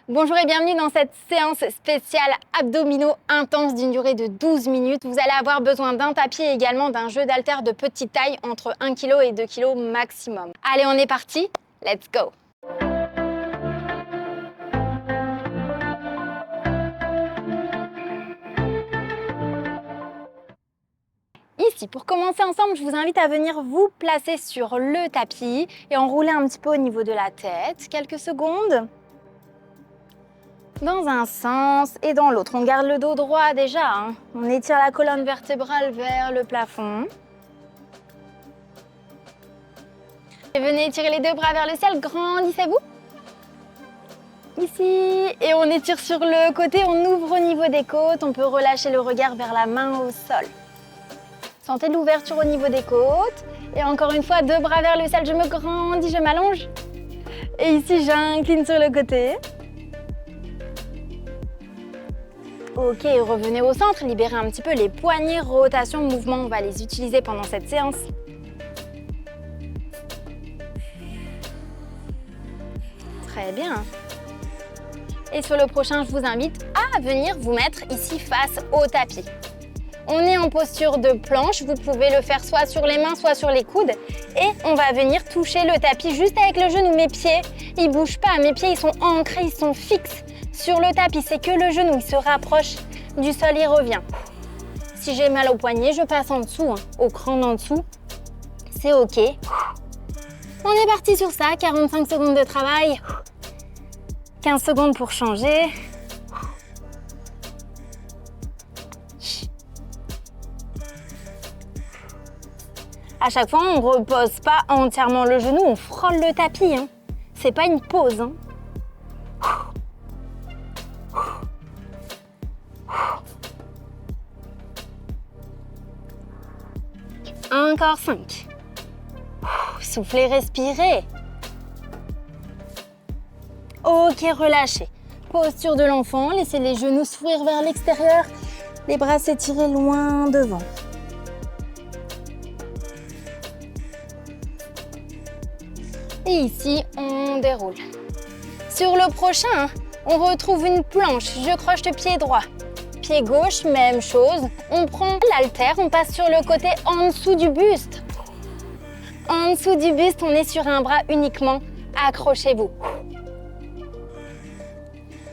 Bonjour et bienvenue dans cette séance spéciale abdominaux intense d'une durée de 12 minutes. Vous allez avoir besoin d'un tapis et également d'un jeu d'haltères de petite taille entre 1 kg et 2 kg maximum. Allez, on est parti, let's go! Ici, pour commencer ensemble, je vous invite à venir vous placer sur le tapis et enrouler un petit peu au niveau de la tête. Quelques secondes. Dans un sens et dans l'autre. On garde le dos droit déjà. On étire la colonne vertébrale vers le plafond. Et venez étirer les deux bras vers le ciel. Grandissez-vous. Ici. Et on étire sur le côté. On ouvre au niveau des côtes. On peut relâcher le regard vers la main au sol. Sentez l'ouverture au niveau des côtes. Et encore une fois, deux bras vers le ciel. Je me grandis, je m'allonge. Et ici, j'incline sur le côté. Ok, revenez au centre, libérez un petit peu les poignets, rotation, mouvement, on va les utiliser pendant cette séance. Très bien. Et sur le prochain, je vous invite à venir vous mettre ici face au tapis. On est en posture de planche, vous pouvez le faire soit sur les mains, soit sur les coudes. Et on va venir toucher le tapis juste avec le genou. Mes pieds, ils ne bougent pas, mes pieds ils sont ancrés, ils sont fixes. Sur le tapis, c'est que le genou, il se rapproche du sol, il revient. Si j'ai mal au poignet, je passe en dessous, au cran d'en dessous. C'est ok. On est parti sur ça, 45 secondes de travail. 15 secondes pour changer. À chaque fois, on ne repose pas entièrement le genou, on frôle le tapis. C'est pas une pause. Encore 5. Soufflez, respirez. Ok, relâchez. Posture de l'enfant, laissez les genoux s'ouvrir vers l'extérieur, les bras s'étirer loin devant. Et ici, on déroule. Sur le prochain, on retrouve une planche. Je croche le pied droit. Pied gauche, même chose. On prend l'haltère, on passe sur le côté en dessous du buste. En dessous du buste, on est sur un bras uniquement. Accrochez-vous.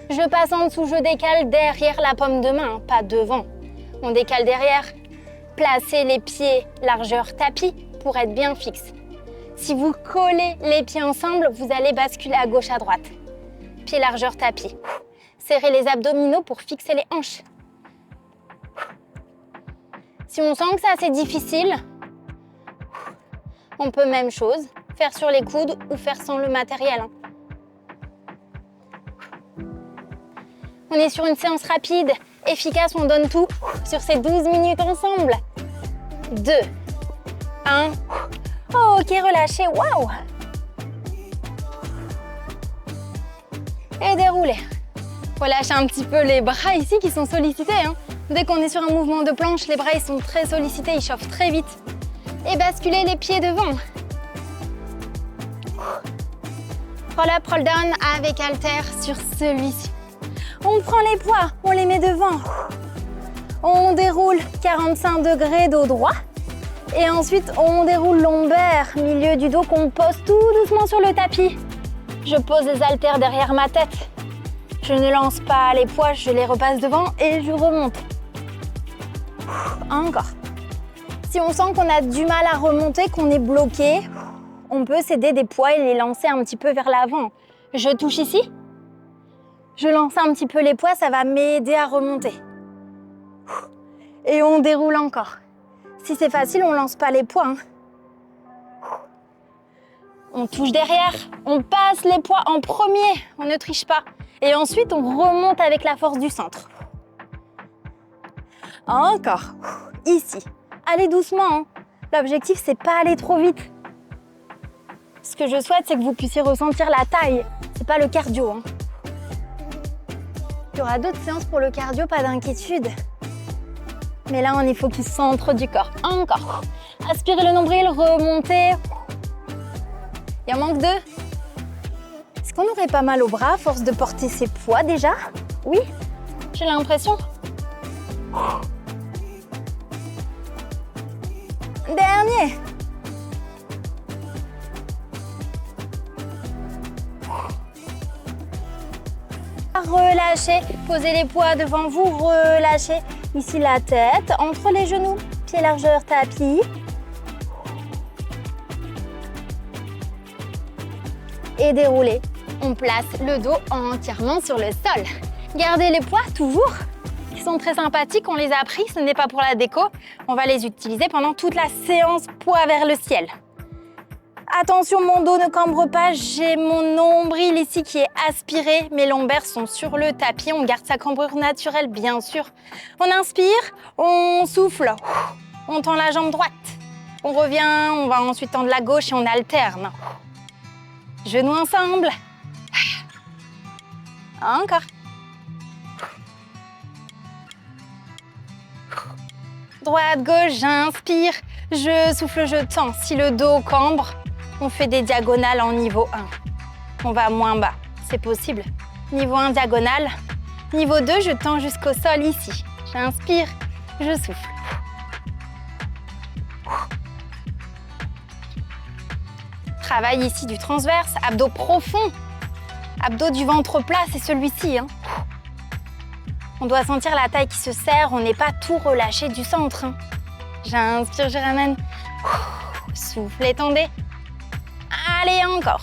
Je passe en dessous, je décale derrière la paume de main, pas devant. On décale derrière. Placez les pieds largeur tapis pour être bien fixe. Si vous collez les pieds ensemble, vous allez basculer à gauche, à droite. Pieds largeur tapis. Serrez les abdominaux pour fixer les hanches. Si on sent que c'est assez difficile, on peut même chose, faire sur les coudes ou faire sans le matériel. On est sur une séance rapide, efficace, on donne tout sur ces 12 minutes ensemble. 2, 1, ok, relâchez, waouh! Et déroulez. Relâchez un petit peu les bras ici qui sont sollicités. Dès qu'on est sur un mouvement de planche, les bras ils sont très sollicités, ils chauffent très vite. Et basculez les pieds devant. Roll up, roll down avec haltère sur celui-ci. On prend les poids, on les met devant. On déroule 45 degrés dos droit. Et ensuite, on déroule lombaire, milieu du dos qu'on pose tout doucement sur le tapis. Je pose les haltères derrière ma tête. Je ne lance pas les poids, je les repasse devant et je remonte. Encore. Si on sent qu'on a du mal à remonter, qu'on est bloqué, on peut s'aider des poids et les lancer un petit peu vers l'avant. Je touche ici. Je lance un petit peu les poids, ça va m'aider à remonter. Et on déroule encore. Si c'est facile, on ne lance pas les poids. On touche derrière, on passe les poids en premier, on ne triche pas. Et ensuite, on remonte avec la force du centre. Encore. Ici. Allez doucement. L'objectif, c'est pas aller trop vite. Ce que je souhaite, c'est que vous puissiez ressentir la taille. C'est pas le cardio. Il y aura d'autres séances pour le cardio, pas d'inquiétude. Mais là, on est focus centre du corps. Encore. Aspirez le nombril, remontez. Il en manque 2. Est-ce qu'on n'aurait pas mal au bras à force de porter ses poids déjà? Oui, j'ai l'impression. Dernier. Relâchez, posez les poids devant vous, relâchez. Ici la tête, entre les genoux, pied largeur tapis. Et déroulez. On place le dos entièrement sur le sol. Gardez les poids toujours. Ils sont très sympathiques, on les a pris, ce n'est pas pour la déco. On va les utiliser pendant toute la séance, poids vers le ciel. Attention, mon dos ne cambre pas, j'ai mon nombril ici qui est aspiré. Mes lombaires sont sur le tapis, on garde sa cambrure naturelle bien sûr. On inspire, on souffle, on tend la jambe droite. On revient, on va ensuite tendre la gauche et on alterne. Genoux ensemble. Encore. Droite, gauche, j'inspire, je souffle, je tends. Si le dos cambre, on fait des diagonales en niveau 1. On va moins bas, c'est possible. Niveau 1, diagonale. Niveau 2, je tends jusqu'au sol ici. J'inspire, je souffle. Travail ici du transverse, abdos profonds. Abdos du ventre plat, c'est celui-ci. On doit sentir la taille qui se serre, on n'est pas tout relâché du centre. J'inspire, je ramène. Souffle, étendez. Allez, encore.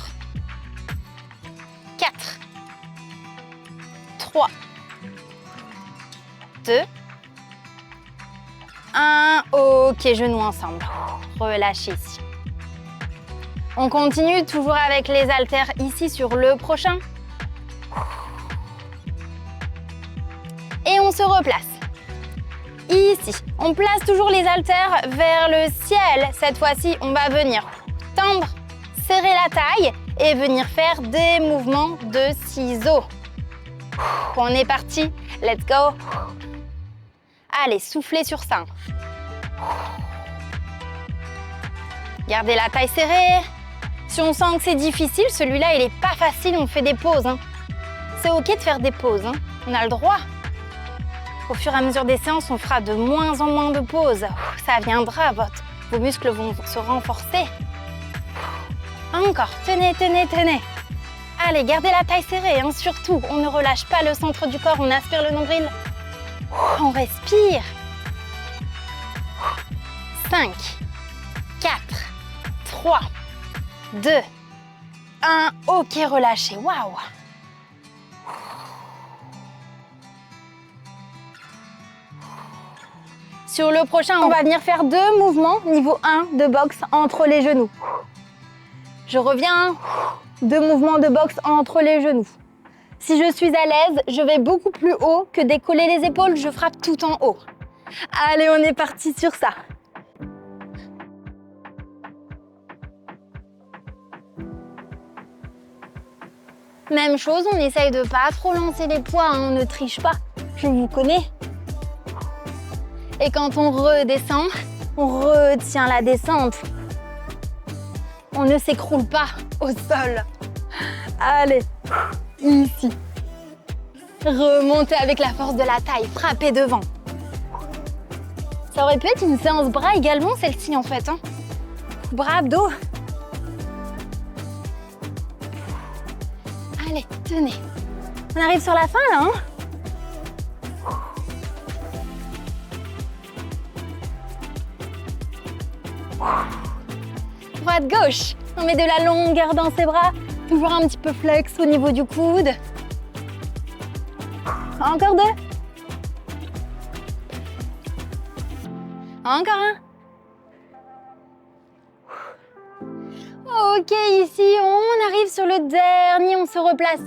4, 3, 2, 1. Ok, genoux ensemble. Relâchez ici. On continue toujours avec les haltères ici sur le prochain. Et on se replace. Ici, on place toujours les haltères vers le ciel. Cette fois-ci, on va venir tendre, serrer la taille et venir faire des mouvements de ciseaux. On est parti, let's go. Allez, soufflez sur ça. Gardez la taille serrée. Si on sent que c'est difficile, celui-là, il n'est pas facile, on fait des pauses. C'est ok de faire des pauses, on a le droit. Au fur et à mesure des séances, on fera de moins en moins de pauses. Ça viendra, vos muscles vont se renforcer. Encore, tenez, tenez, tenez. Allez, gardez la taille serrée, surtout. On ne relâche pas le centre du corps, on aspire le nombril. On respire. 5, 4, 3, 2, 1. Ok, relâchez. Waouh. Sur le prochain, on va venir faire 2 mouvements, niveau 1 de boxe entre les genoux. Je reviens, 2 mouvements de boxe entre les genoux. Si je suis à l'aise, je vais beaucoup plus haut que décoller les épaules, je frappe tout en haut. Allez, on est parti sur ça. Même chose, on essaye de pas trop lancer les poids, on ne triche pas, je vous connais. Et quand on redescend, on retient la descente. On ne s'écroule pas au sol. Allez, ici. Remontez avec la force de la taille, frappez devant. Ça aurait pu être une séance bras également, celle-ci en fait. Bras, abdos. Allez, tenez. On arrive sur la fin là, Droite, gauche. On met de la longueur dans ses bras. Toujours un petit peu flex au niveau du coude. Encore 2. Encore un. Ok, ici, on arrive sur le dernier. On se replace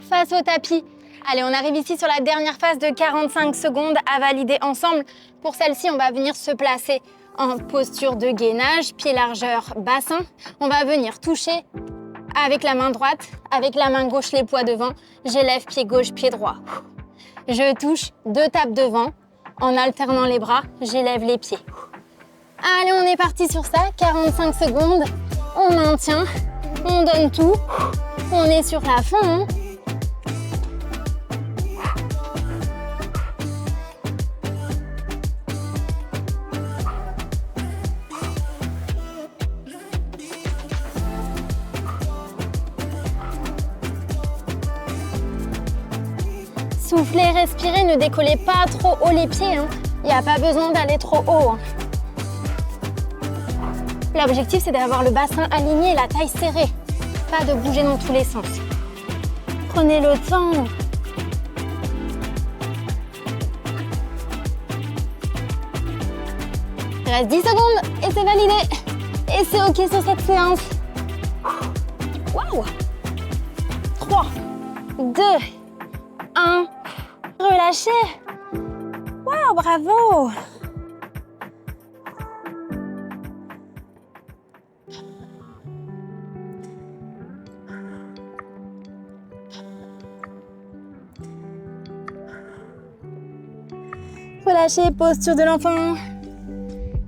face au tapis. Allez, on arrive ici sur la dernière phase de 45 secondes à valider ensemble. Pour celle-ci, on va venir se placer en posture de gainage, pied largeur bassin. On va venir toucher avec la main droite, avec la main gauche les poids devant. J'élève pied gauche, pied droit. Je touche 2 tapes devant en alternant les bras. J'élève les pieds. Allez, on est parti sur ça. 45 secondes. On maintient. On donne tout. On est sur la fin, hein. Soufflez, respirez, ne décollez pas trop haut les pieds, hein. Il n'y a pas besoin d'aller trop haut, hein. L'objectif, c'est d'avoir le bassin aligné, la taille serrée. Pas de bouger dans tous les sens. Prenez le temps. Il reste 10 secondes et c'est validé. Et c'est OK sur cette séance. Waouh! 3, 2, 1. Relâchez. Waouh, bravo! Relâchez, posture de l'enfant.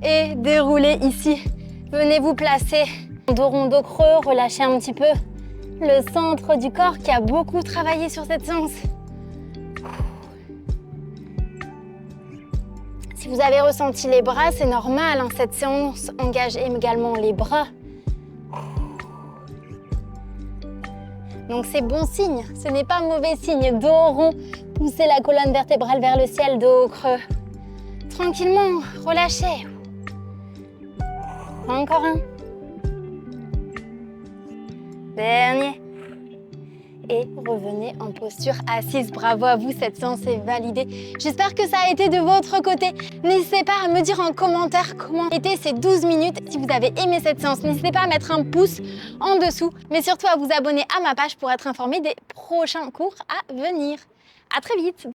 Et déroulez ici. Venez vous placer. Dos rond, dos creux, relâchez un petit peu le centre du corps qui a beaucoup travaillé sur cette séance. Si vous avez ressenti les bras, c'est normal, hein. Cette séance engage également les bras. Donc c'est bon signe, ce n'est pas mauvais signe. Dos rond, poussez la colonne vertébrale vers le ciel, dos creux. Tranquillement, relâchez. Encore un. Dernier. Et revenez en posture assise. Bravo à vous, cette séance est validée. J'espère que ça a été de votre côté. N'hésitez pas à me dire en commentaire comment étaient ces 12 minutes. Si vous avez aimé cette séance, n'hésitez pas à mettre un pouce en dessous, mais surtout à vous abonner à ma page pour être informé des prochains cours à venir. À très vite.